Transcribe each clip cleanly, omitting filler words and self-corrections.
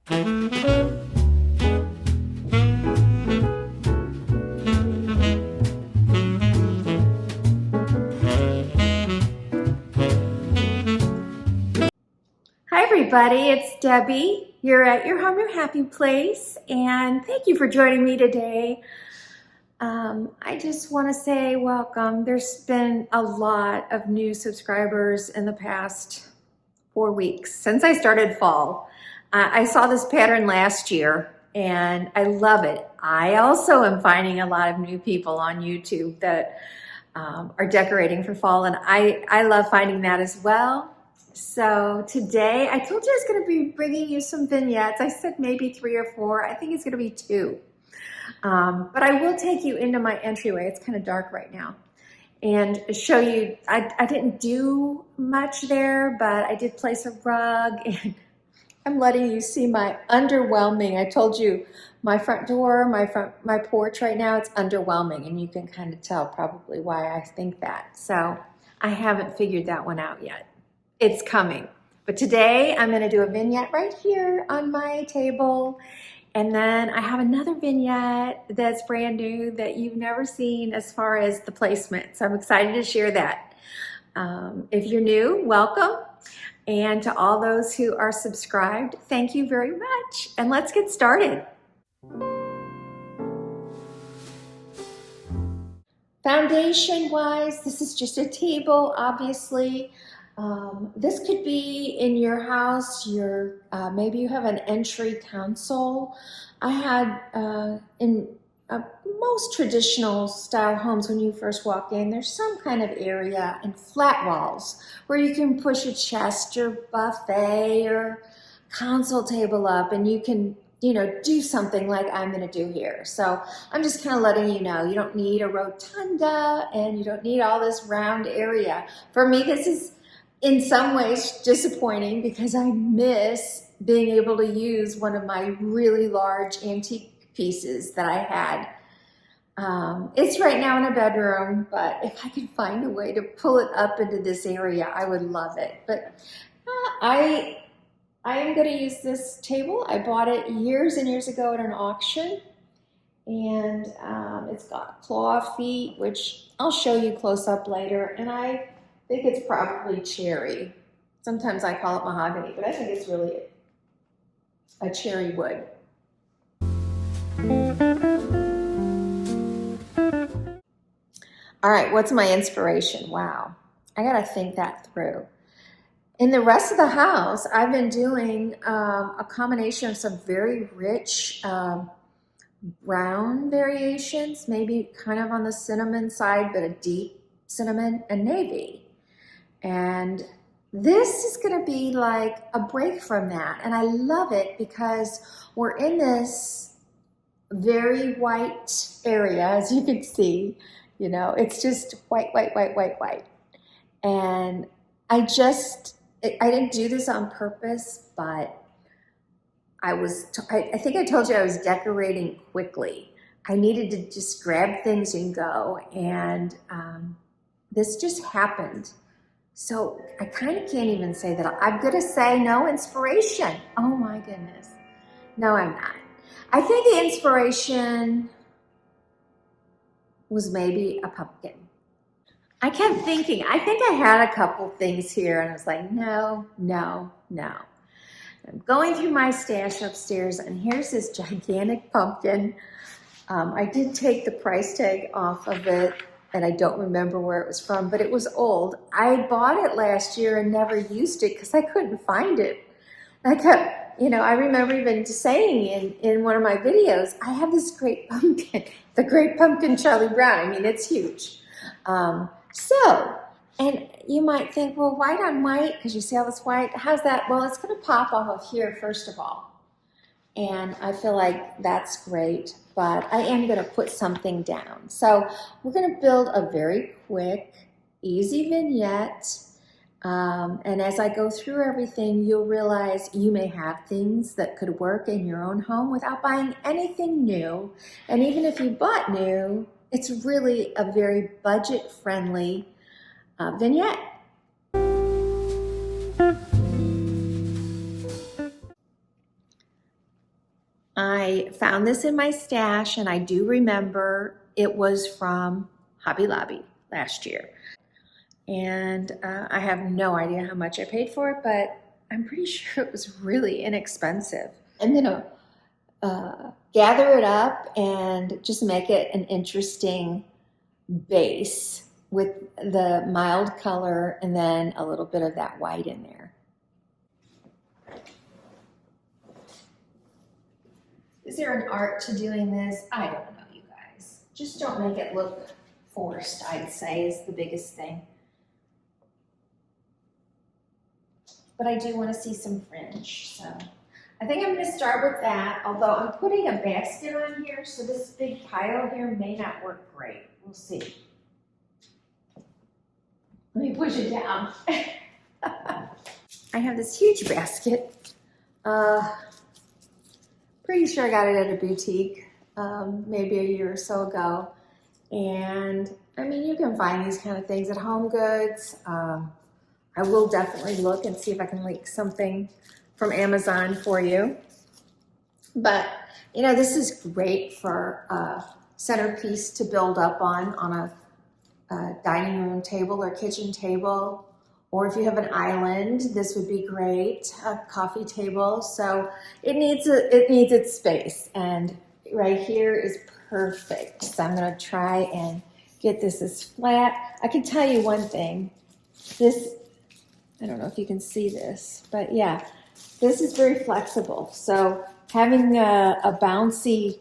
Hi everybody, it's Debbie. You're at your home, your happy place, and thank you for joining me today. I just want to say welcome. There's been a lot of new subscribers in the past 4 weeks since I started fall. I saw this pattern last year and I love it. I also am finding a lot of new people on YouTube that are decorating for fall, and I love finding that as well. So today, I told you I was going to be bringing you some vignettes. I said maybe 3 or 4. I think it's going to be 2. But I will take you into my entryway. It's kind of dark right now. And show you, I didn't do much there, but I did place a rug. And I'm letting you see my underwhelming. I told you my front door, my porch right now, it's underwhelming. And you can kind of tell probably why I think that. So I haven't figured that one out yet. It's coming. But today I'm going to do a vignette right here on my table. And then I have another vignette that's brand new that you've never seen as far as the placement. So I'm excited to share that. If you're new, welcome. And to all those who are subscribed, thank you very much. And let's get started. Foundation-wise, this is just a table, obviously. This could be in your house, maybe you have an entry console. I had in most traditional style homes, when you first walk in, there's some kind of area and flat walls where you can push a chest or buffet or console table up, and you can do something like I'm going to do here. So I'm just kind of letting you know, you don't need a rotunda and you don't need all this round area. For me, this is in some ways disappointing because I miss being able to use one of my really large antique pieces that I had. It's right now in a bedroom, but if I could find a way to pull it up into this area, I would love it. But I am going to use this table. I bought it years and years ago at an auction, and it's got claw feet, which I'll show you close up later, and I think it's probably cherry. Sometimes I call it mahogany, but I think it's really a cherry wood. All right, what's my inspiration? Wow, I gotta think that through. In the rest of the house, I've been doing a combination of some very rich brown variations, maybe kind of on the cinnamon side, but a deep cinnamon and navy. And this is going to be like a break from that. And I love it because we're in this very white area, as you can see. It's just white, white, white, white, white. And I didn't do this on purpose, but I think I told you I was decorating quickly. I needed to just grab things and go. And this just happened. So I kind of can't even say that. I'm going to say no inspiration. Oh my goodness. No, I'm not. I think the inspiration was maybe a pumpkin. I kept thinking, I think I had a couple things here and I was like, no, no, no. I'm going through my stash upstairs and here's this gigantic pumpkin. I did take the price tag off of it, and I don't remember where it was from, but it was old. I bought it last year and never used it because I couldn't find it. I kept, I remember even saying in one of my videos, I have this great pumpkin, the Great Pumpkin Charlie Brown. I mean, it's huge. And you might think, well, white on white, because you see all this white, how's that? Well, it's going to pop off of here, first of all. And I feel like that's great, but I am going to put something down. So we're going to build a very quick, easy vignette. And as I go through everything, you'll realize you may have things that could work in your own home without buying anything new. And even if you bought new, it's really a very budget-friendly vignette. I found this in my stash, and I do remember it was from Hobby Lobby last year. And I have no idea how much I paid for it, but I'm pretty sure it was really inexpensive. I'm gonna gather it up and just make it an interesting base with the mild color and then a little bit of that white in there. Is there an art to doing this? I don't know, you guys. Just don't make it look forced, I'd say, is the biggest thing. But I do want to see some fringe, so I think I'm going to start with that, although I'm putting a basket on here, so this big pile here may not work great. We'll see. Let me push it down. I have this huge basket. Pretty sure I got it at a boutique maybe a year or so ago. And I mean, you can find these kind of things at HOMEGOODS. I will definitely look and see if I can link something from Amazon for you. But, you know, this is great for a centerpiece to build up on a dining room table or kitchen table. Or if you have an island, this would be great, a coffee table. So it needs its space, and right here is perfect. So I'm gonna try and get this as flat. I can tell you one thing, this, I don't know if you can see this, but yeah, this is very flexible. So having a bouncy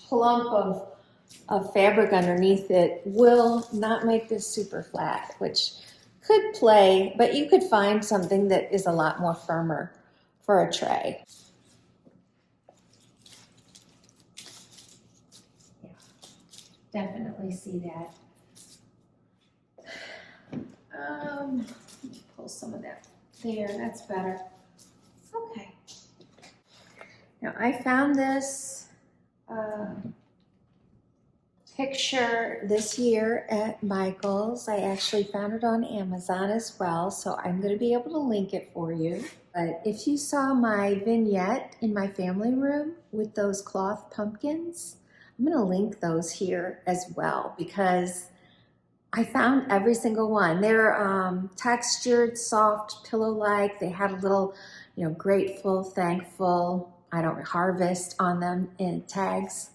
plump of fabric underneath it will not make this super flat, which could play, but you could find something that is a lot more firmer for a tray. Yeah, definitely see that. Pull some of that there, that's better. Okay. Now I found this picture this year at Michael's. I actually found it on Amazon as well, so I'm going to be able to link it for you. But if you saw my vignette in my family room with those cloth pumpkins, I'm going to link those here as well because I found every single one. They're textured, soft, pillow-like. They had a little, you know, grateful, thankful, harvest on them in tags.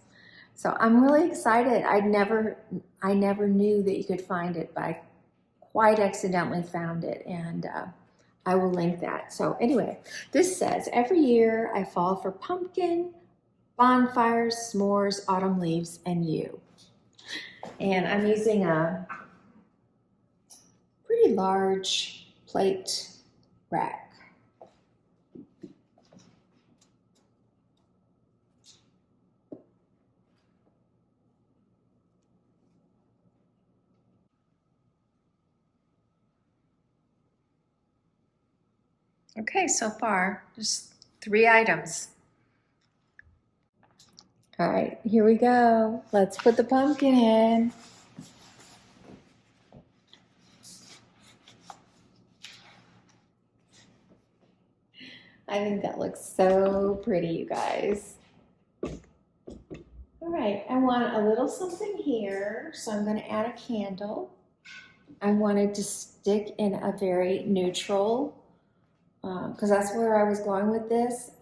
So I'm really excited. I never knew that you could find it, but I quite accidentally found it, and I will link that. So anyway, this says, every year I fall for pumpkin, bonfires, s'mores, autumn leaves, and you. And I'm using a pretty large plate rack. Okay, so far, just 3 items. All right, here we go. Let's put the pumpkin in. I think that looks so pretty, you guys. All right, I want a little something here, so I'm going to add a candle. I wanted to stick in a very neutral, because that's where I was going with this.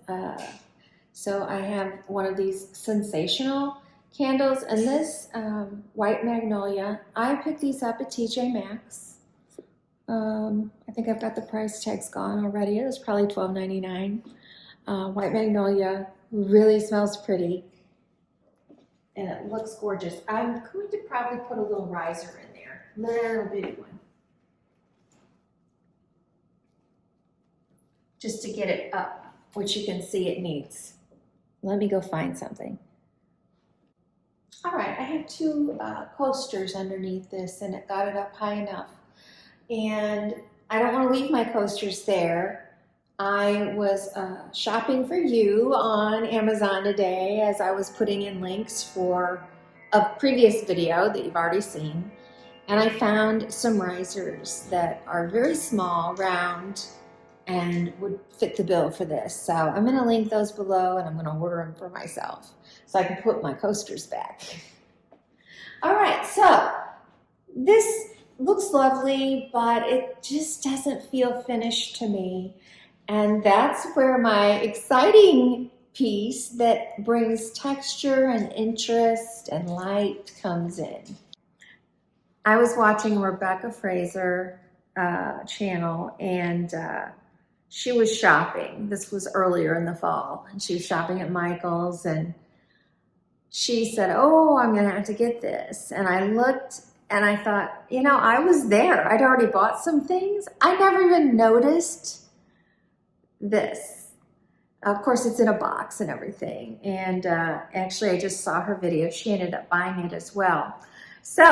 So I have one of these Sensational candles, and this White Magnolia, I picked these up at TJMAXX. I think I've got the price tags gone already. It was probably $12.99. White Magnolia really smells pretty, and it looks gorgeous. I'm going to probably put a little riser in there, little bitty one, just to get it up, which you can see it needs. Let me go find something. All right, I have 2 coasters underneath this, and it got it up high enough. And I don't want to leave my coasters there. I was shopping for you on Amazon today as I was putting in links for a previous video that you've already seen. And I found some risers that are very small, round, and would fit the bill for this. So I'm going to link those below, and I'm going to order them for myself so I can put my coasters back. All right, so this looks lovely, but it just doesn't feel finished to me. And that's where my exciting piece that brings texture and interest and light comes in. I was watching Rebecca Fraser channel, and she was shopping. This was earlier in the fall, and she was shopping at Michael's, and she said, oh, I'm gonna have to get this. And I looked and I thought, you know, I was there. I'd already bought some things. I never even noticed this. Of course, it's in a box and everything. And actually, I just saw her video. She ended up buying it as well. So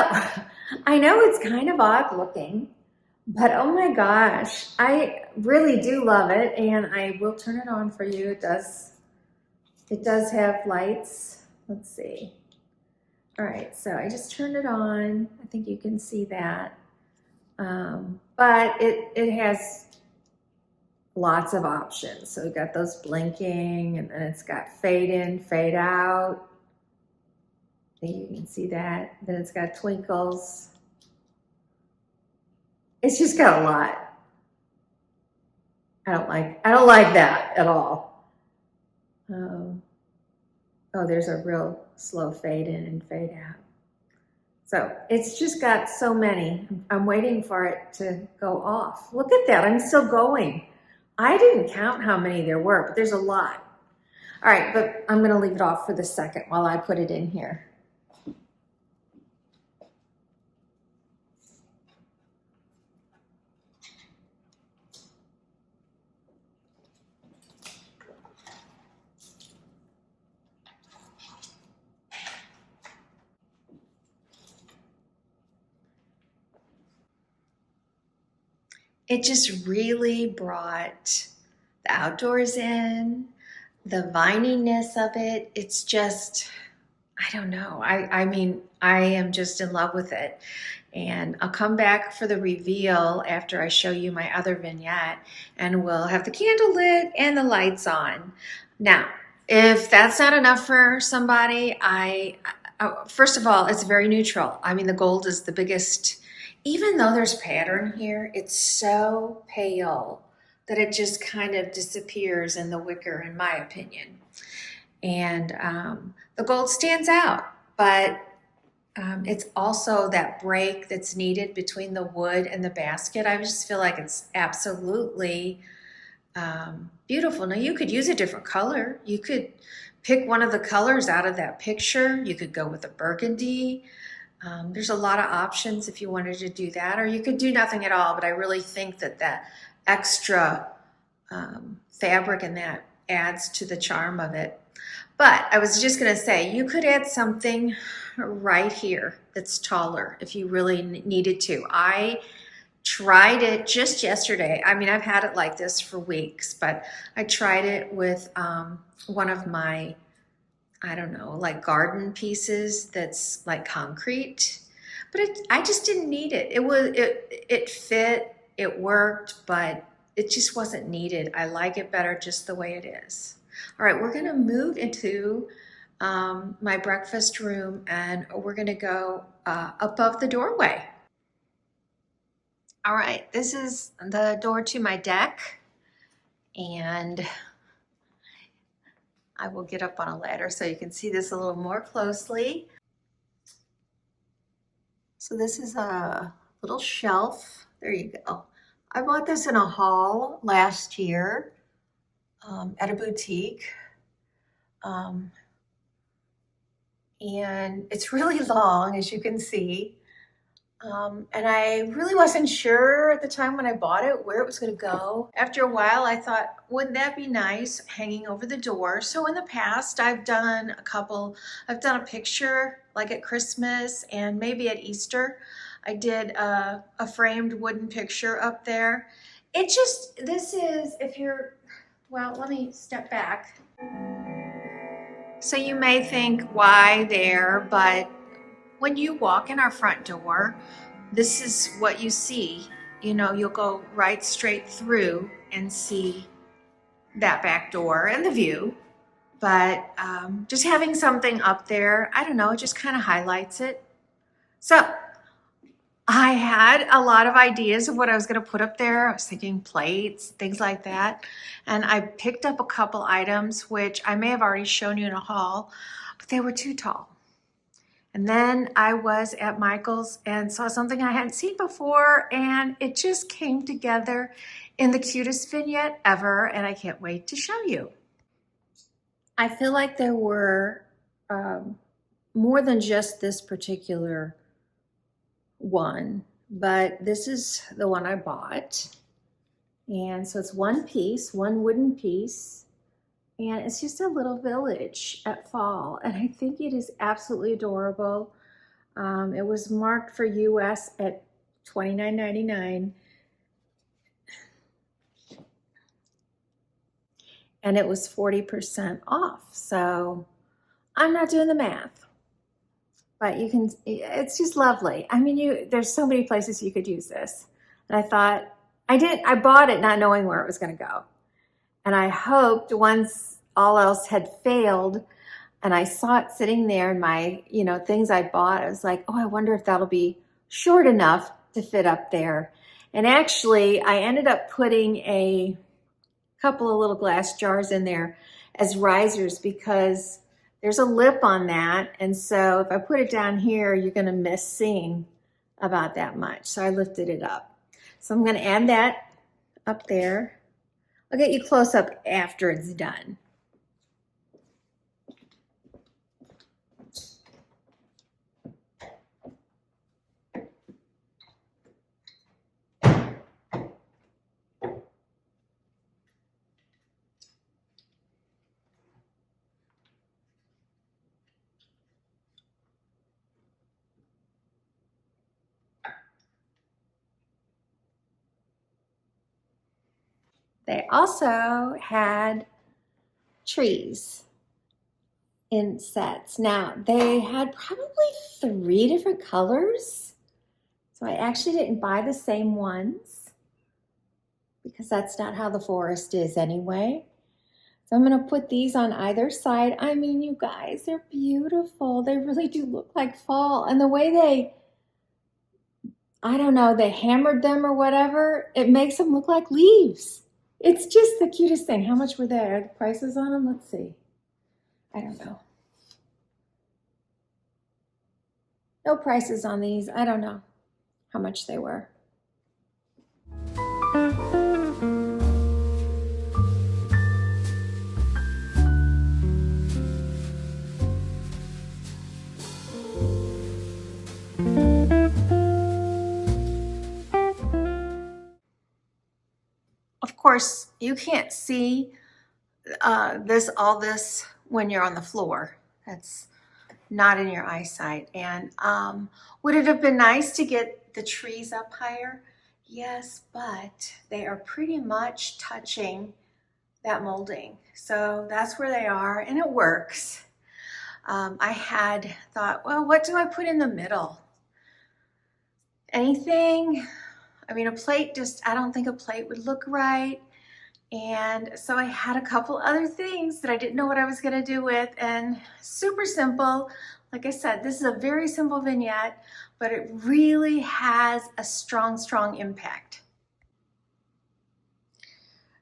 I know it's kind of odd looking, but oh my gosh, I really do love it. And I will turn it on for you. It does have lights. Let's see. All right, so I just turned it on. I think you can see that. But it has lots of options. So we've got those blinking, and then it's got fade in, fade out. I think you can see that. Then it's got twinkles. It's just got a lot. I don't like that at all. Oh, there's a real slow fade in and fade out. So it's just got so many. I'm waiting for it to go off. Look at that, I'm still going. I didn't count how many there were, but there's a lot. All right, but I'm gonna leave it off for the second while I put it in here. It just really brought the outdoors in, the vininess of it. It's just, I don't know. I mean, I am just in love with it. And I'll come back for the reveal after I show you my other vignette, and we'll have the candle lit and the lights on. Now, if that's not enough for somebody, first of all, it's very neutral. I mean, the gold is the biggest. Even though there's pattern here, it's so pale that it just kind of disappears in the wicker, in my opinion. And the gold stands out, but it's also that break that's needed between the wood and the basket. I just feel like it's absolutely beautiful. Now, you could use a different color. You could pick one of the colors out of that picture. You could go with a burgundy. There's a lot of options if you wanted to do that, or you could do nothing at all, but I really think that that extra fabric in that adds to the charm of it. But I was just gonna say, you could add something right here that's taller if you really needed to. I tried it just yesterday. I mean, I've had it like this for weeks, but I tried it with one of my, I don't know, like garden pieces that's like concrete, but I just didn't need it. It fit, it worked, but it just wasn't needed. I like it better just the way it is. All right, we're gonna move into my breakfast room, and we're gonna go above the doorway. All right, this is the door to my deck, and I will get up on a ladder so you can see this a little more closely. So this is a little shelf. There you go. I bought this in a haul last year at a boutique. And it's really long, as you can see. And I really wasn't sure at the time when I bought it where it was going to go. After a while, I thought, wouldn't that be nice hanging over the door? So in the past, I've done a picture like at Christmas and maybe at Easter. I did a framed wooden picture up there. This is, well, let me step back. So you may think, why there? But when you walk in our front door, this is what you see. You know, you'll go right straight through, and see that back door and the view. But just having something up there, I don't know, it just kind of highlights it. So I had a lot of ideas of what I was going to put up there. I was thinking plates, things like that. And I picked up a couple items, which I may have already shown you in a haul, but they were too tall. And then I was at Michael's and saw something I hadn't seen before, and it just came together in the cutest vignette ever, and I can't wait to show you. I feel like there were more than just this particular one, but this is the one I bought. And so it's one piece, one wooden piece, and it's just a little village at fall, and I think it is absolutely adorable. It was marked for US at $29.99, and it was 40% off. So I'm not doing the math, but you can, it's just lovely. I mean, there's so many places you could use this. And I thought, I bought it not knowing where it was going to go. And I hoped once all else had failed and I saw it sitting there in my, things I bought, I was like, oh, I wonder if that'll be short enough to fit up there. And actually, I ended up putting a couple of little glass jars in there as risers because there's a lip on that. And so if I put it down here, you're going to miss seeing about that much. So I lifted it up. So I'm going to add that up there. I'll get you close up after it's done. They also had trees in sets. Now, they had probably 3 different colors. So I actually didn't buy the same ones because that's not how the forest is anyway. So I'm going to put these on either side. I mean, you guys, they're beautiful. They really do look like fall. And the way I don't know, they hammered them or whatever, it makes them look like leaves. It's just the cutest thing. How much were they? Are the prices on them? Let's see. I don't know. No prices on these. I don't know how much they were. Of course, you can't see all this when you're on the floor. That's not in your eyesight. And would it have been nice to get the trees up higher? Yes, but they are pretty much touching that molding. So that's where they are, and it works. I had thought, well, what do I put in the middle? Anything? I mean, a plate I don't think a plate would look right. And so I had a couple other things that I didn't know what I was going to do with, and super simple. Like I said, this is a very simple vignette, but it really has a strong, strong impact.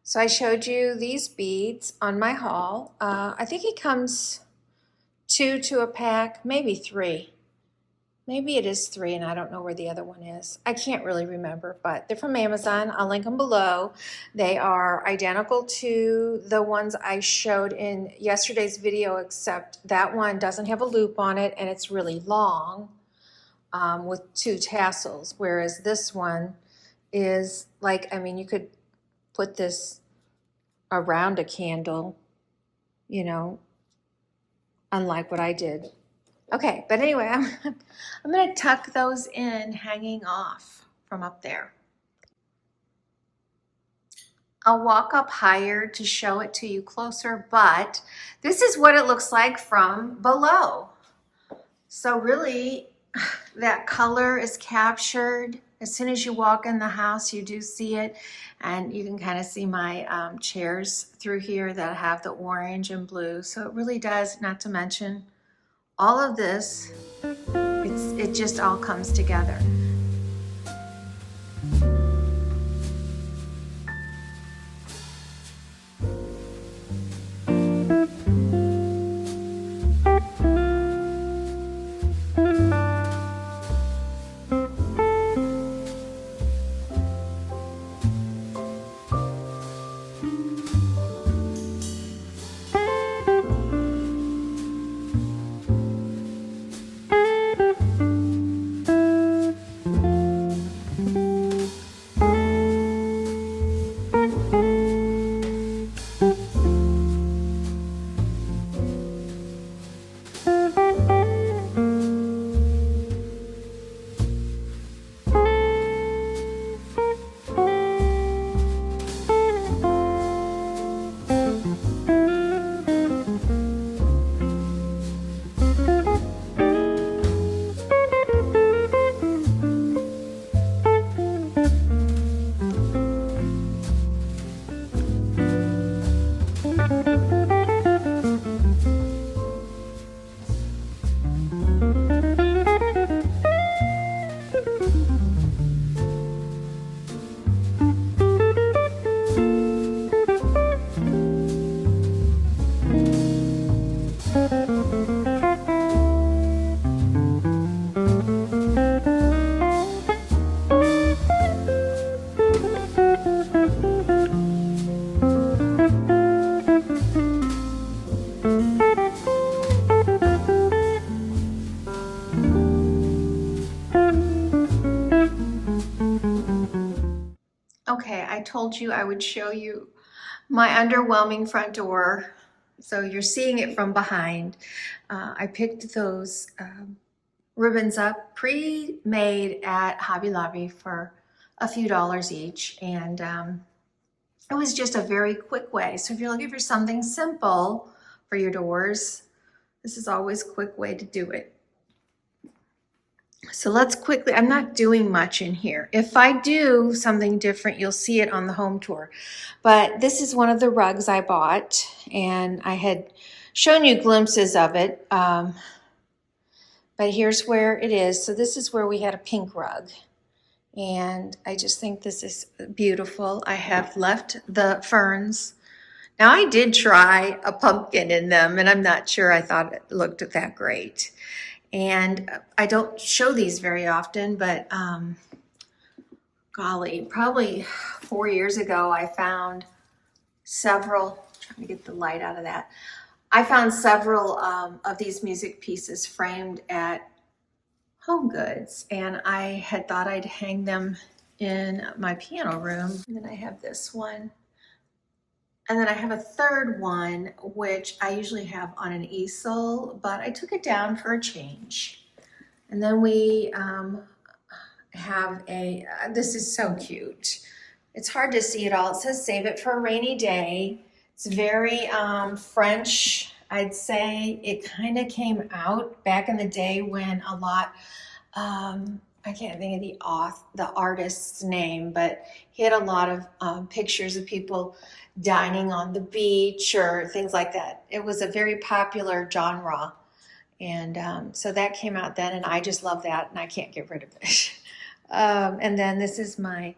So I showed you these beads on my haul. I think it comes 2 to a pack, maybe 3. Maybe it is 3, and I don't know where the other one is. I can't really remember, but they're from Amazon. I'll link them below. They are identical to the ones I showed in yesterday's video, except that one doesn't have a loop on it, and it's really long with 2 tassels, whereas this one is like, I mean, you could put this around a candle, unlike what I did. Okay, but anyway, I'm going to tuck those in hanging off from up there. I'll walk up higher to show it to you closer, but this is what it looks like from below. So really, that color is captured. as soon as you walk in the house, you do see it, and you can kind of see my chairs through here that have the orange and blue. So it really does, not to mention all of this, it just all comes together. Okay, I told you I would show you my underwhelming front door. So you're seeing it from behind. I picked those ribbons up pre-made at Hobby Lobby for a few dollars each. And it was just a very quick way. So if you're looking for something simple for your doors, this is always a quick way to do it. So let's quickly, I'm not doing much in here. If I do something different, you'll see it on the home tour. But this is one of the rugs I bought, and I had shown you glimpses of it. But here's where it is. So this is where we had a pink rug. And I just think this is beautiful. I have left the ferns. Now I did try a pumpkin in them, and I'm not sure I thought it looked that great. And I don't show these very often, but golly, probably 4 years ago, I found several, trying to get the light out of that. I found several of these music pieces framed at HOMEGOODS, and I had thought I'd hang them in my piano room. And then I have this one. And then I have a third one, which I usually have on an easel, but I took it down for a change. And then we have a, this is so cute. It's hard to see it all. It says save it for a rainy day. It's very French, I'd say. It kind of came out back in the day when a lot, I can't think of the artist's name, but he had a lot of pictures of people dining on the beach or things like that. It was a very popular genre. And so that came out then, and I just love that, and I can't get rid of it. And then this is my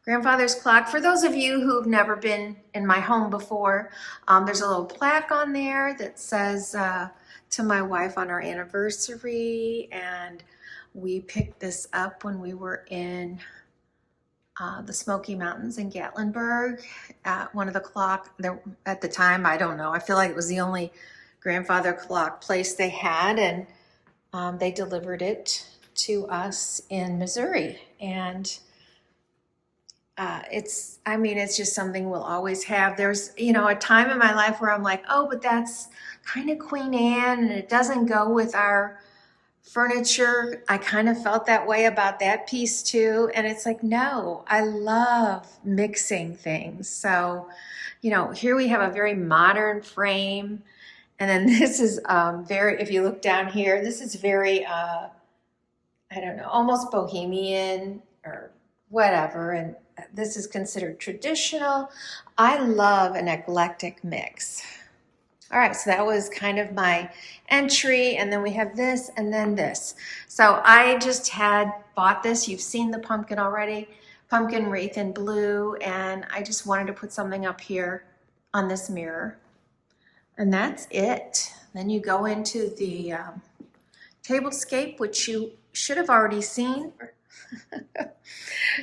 grandfather's clock. For those of you who've never been in my home before, there's a little plaque on there that says to my wife on our anniversary, and we picked this up when we were in the Smoky Mountains in Gatlinburg at one of the clock there at the time. I don't know. I feel like it was the only grandfather clock place they had, and they delivered it to us in Missouri. And it's just something we'll always have. There's, a time in my life where I'm like, oh, but that's kind of Queen Anne, and it doesn't go with our furniture. I kind of felt that way about that piece too. And it's like, no, I love mixing things. So, here we have a very modern frame. And then this is if you look down here, this is very, I don't know, almost bohemian or whatever, and this is considered traditional. I love an eclectic mix. All right, so that was kind of my entry, and then we have this and then this. So I just had bought this. You've seen the pumpkin already, pumpkin wreath in blue, and I just wanted to put something up here on this mirror, and that's it. Then you go into the tablescape, which you should have already seen.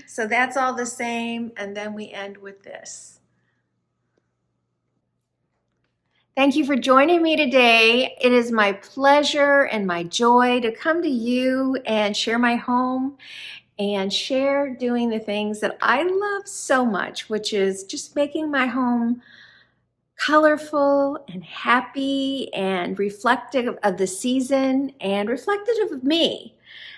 So that's all the same, and then we end with this. Thank you for joining me today. It is my pleasure and my joy to come to you and share my home and share doing the things that I love so much, which is just making my home colorful and happy and reflective of the season and reflective of me.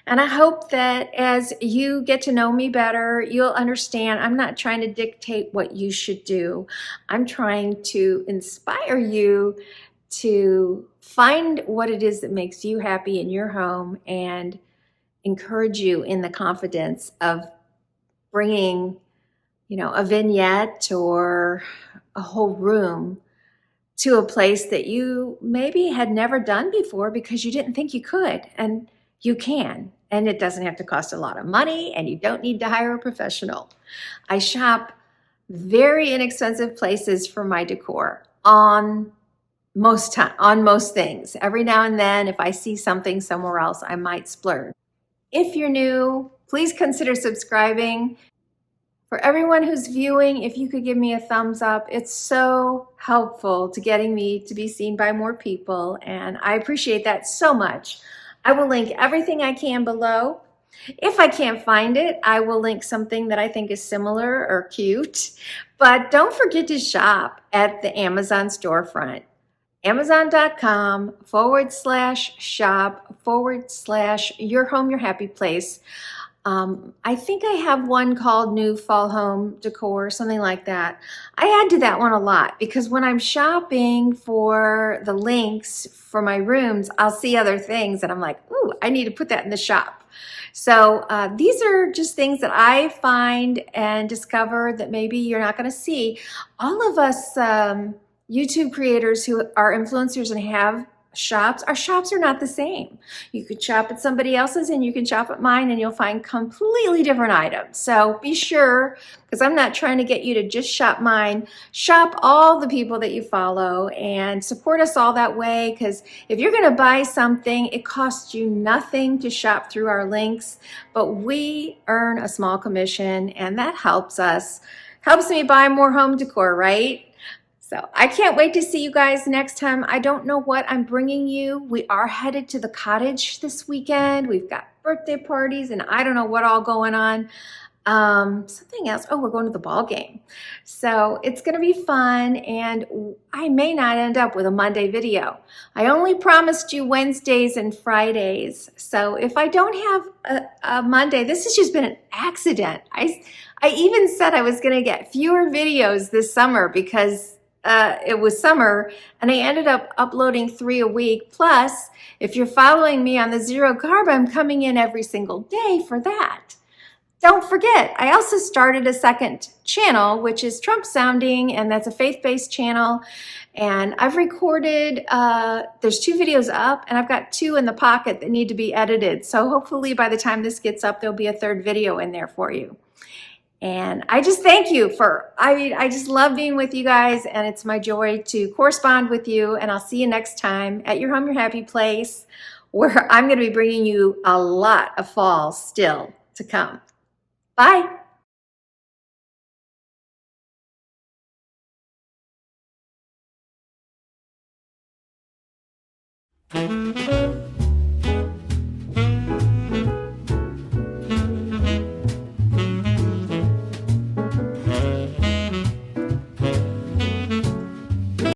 And I hope that as you get to know me better, you'll understand I'm not trying to dictate what you should do. I'm trying to inspire you to find what it is that makes you happy in your home and encourage you in the confidence of bringing, a vignette or a whole room to a place that you maybe had never done before because you didn't think you could, and you can. And it doesn't have to cost a lot of money, and you don't need to hire a professional. I shop very inexpensive places for my decor on most things. Every now and then, if I see something somewhere else, I might splurge. If you're new, please consider subscribing. For everyone who's viewing, if you could give me a thumbs up, it's so helpful to getting me to be seen by more people, and I appreciate that so much. I will link everything I can below. If I can't find it, I will link something that I think is similar or cute. But don't forget to shop at the Amazon storefront. Amazon.com/shop/your home, your happy place. I think I have one called New Fall Home Decor, something like that. I add to that one a lot because when I'm shopping for the links for my rooms, I'll see other things and I'm like, ooh, I need to put that in the shop. So these are just things that I find and discover that maybe you're not going to see. All of us YouTube creators who are influencers and have shops, our shops are not the same. You could shop at somebody else's and you can shop at mine and you'll find completely different items. So be sure, because I'm not trying to get you to just shop mine, shop all the people that you follow and support us all that way, because if you're going to buy something, it costs you nothing to shop through our links, but we earn a small commission and that helps us, helps me buy more home decor, right? So I can't wait to see you guys next time. I don't know what I'm bringing you. We are headed to the cottage this weekend. We've got birthday parties and I don't know what all going on. Something else. Oh, we're going to the ball game. So it's going to be fun and I may not end up with a Monday video. I only promised you Wednesdays and Fridays. So if I don't have a Monday, this has just been an accident. I even said I was going to get fewer videos this summer because it was summer and I ended up uploading 3 a week. Plus, if you're following me on the Zero Carb, I'm coming in every single day for that. Don't forget, I also started a second channel, which is Trump Sounding, and that's a faith-based channel. And I've recorded, there's 2 videos up, and I've got 2 in the pocket that need to be edited. So hopefully by the time this gets up, there'll be a 3rd video in there for you. And I just thank you for, I just love being with you guys, and it's my joy to correspond with you. And I'll see you next time at your home, your happy place, where I'm going to be bringing you a lot of fall still to come. Bye.